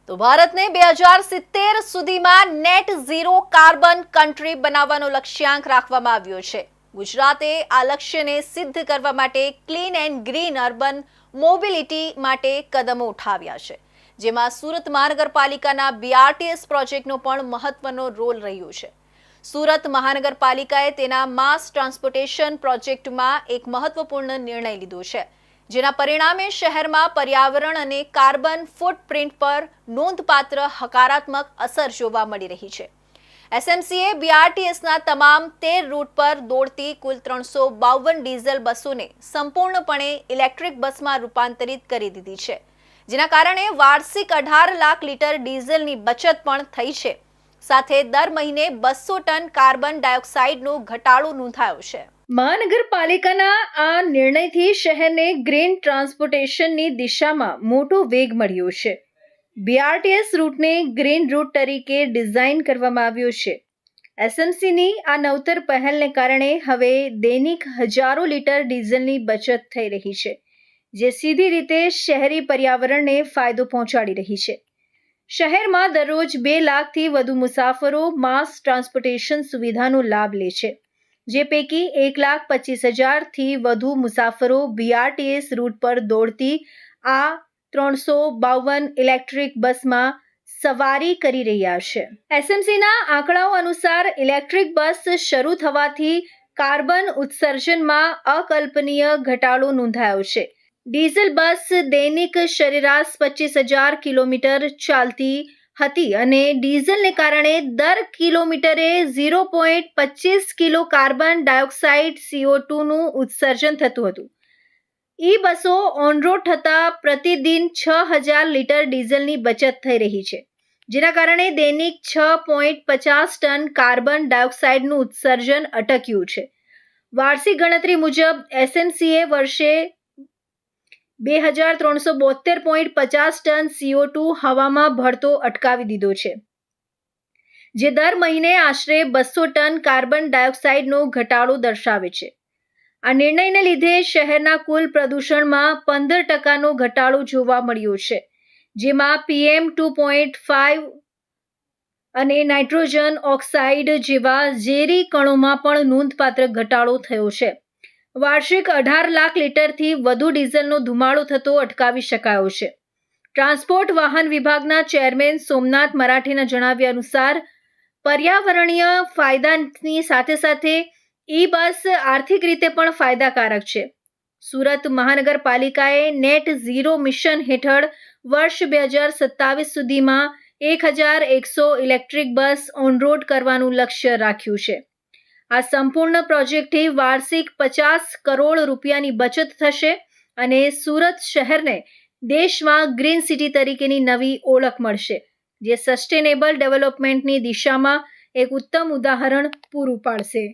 તો ભારતને 2070 સુધીમાં નેટ ઝીરો કાર્બન કન્ટ્રી બનાવવાનો લક્ષ્યાંક રાખવામાં આવ્યો છે। ગુજરાતે આ લક્ષ્યને સિદ્ધ કરવા માટે clean and green urban mobility માટે કદમો ઉઠાવ્યા છે, જેમાં સુરત મહાનગરપાલિકાના BRTS પ્રોજેક્ટનો પણ મહત્વનો રોલ રહ્યો છે। સુરત મહાનગરપાલિકાએ તેના માસ ટ્રાન્સપોર્ટેશન પ્રોજેક્ટમાં એક મહત્વપૂર્ણ નિર્ણય લીધો છે, જેના પરિણામે શહેરમાં પર્યાવરણ અને કાર્બન ફૂટપ્રિન્ટ પર નોંધપાત્ર હકારાત્મક અસર જોવા મળી રહી છે। SMCએ BRTSના તમામ 13 રૂટ પર દોડતી કુલ 352 ડીઝલ બસોને સંપૂર્ણપણે ઇલેક્ટ્રિક બસમાં રૂપાંતરિત કરી દીધી છે, જેના કારણે વાર્ષિક 18 લાખ લીટર ડીઝલની બચત પણ થઈ છે। સાથે દર મહિને 200 ટન કાર્બન ડાયોક્સાઇડનો ઘટાડો નોંધાયો છે। મહાનગરપાલિકાના આ નિર્ણયથી શહેરને ગ્રીન ટ્રાન્સપોર્ટેશનની દિશામાં મોટો વેગ મળ્યો છે। BRTS રૂટને ગ્રીન રૂટ તરીકે ડિઝાઇન કરવામાં આવ્યો છે। SMCની આ નવતર પહેલને કારણે હવે દૈનિક હજારો લીટર ડીઝલની બચત થઈ રહી છે, જે સીધી રીતે શહેરી પર્યાવરણને ફાયદો પહોંચાડી રહી છે। શહેરમાં દરરોજ 2 લાખથી વધુ મુસાફરો માસ ટ્રાન્સપોર્ટેશન સુવિધાનો લાભ લે છે, જે પૈકી 1,25,000થી વધુ મુસાફરો BRTS રૂટ પર દોડતી આ 352 ઇલેક્ટ્રિક બસમાં સવારી કરી રહ્યા છે। SMCના આંકડાઓ અનુસાર ઇલેક્ટ્રિક બસ શરૂ થવાથી કાર્બન ઉત્સર્જનમાં અકલ્પનીય ઘટાડો નોંધાયો છે। ડીઝલ બસ દૈનિક સરેરાશ 25,000 કિલોમીટર ચાલતી હતી અને ડીઝલને કારણે દર કિલોમીટરે 0.25 કિલો કાર્બન ડાયોક્સાઇડ CO2નું ઉત્સર્જન થતું હતું। બસો ઓન રોડ થતાં પ્રતિદિન 6,000 લીટર ડીઝલની બચત થઈ રહી છે, જેના કારણે દૈનિક 6.50 ટન કાર્બન ડાયોક્સાઇડનું ઉત્સર્જન અટક્યું છે। વાર્ષિક ગણતરી મુજબ SMCએ વર્ષે 2,372.50 ટન CO2 હવામાં ભળતો અટકાવી દીધો છે, જે દર મહિને આશરે 200 ટન કાર્બન ડાયોક્સાઇડનો ઘટાડો દર્શાવે છે। આ નિર્ણયને લીધે શહેરના કુલ પ્રદૂષણમાં 15% ઘટાડો જોવા મળ્યો છે, જેમાં PM 2.5 અને નાઇટ્રોજન ઓક્સાઇડ જેવા ઝેરી કણોમાં પણ નોંધપાત્ર ઘટાડો થયો છે। વાર્ષિક 18 લાખ લીટરથી વધુ ડીઝલનો ધુમાડો થતો અટકાવી શકાયો છે। ટ્રાન્સપોર્ટ વાહન વિભાગના ચેરમેન સોમનાથ મરાઠેના જણાવ્યા અનુસાર પર્યાવરણીય ફાયદાની સાથે બસ આર્થિક રીતે પણ ફાયદાકારક છે। સુરત મહાનગરપાલિકાએ નેટ ઝીરો મિશન હેઠળ વર્ષ 2027 સુધીમાં 1,100 ઇલેક્ટ્રિક બસ ઓન રોડ કરવાનું લક્ષ્ય રાખ્યું છે। આ સંપૂર્ણ પ્રોજેક્ટથી વાર્ષિક 50 કરોડ રૂપિયાની બચત થશે અને સુરત શહેરને દેશમાં ગ્રીન સિટી તરીકેની નવી ઓળખ મળશે, જે સસ્ટેનેબલ ડેવલપમેન્ટની દિશામાં એક ઉત્તમ ઉદાહરણ પૂરું પાડશે।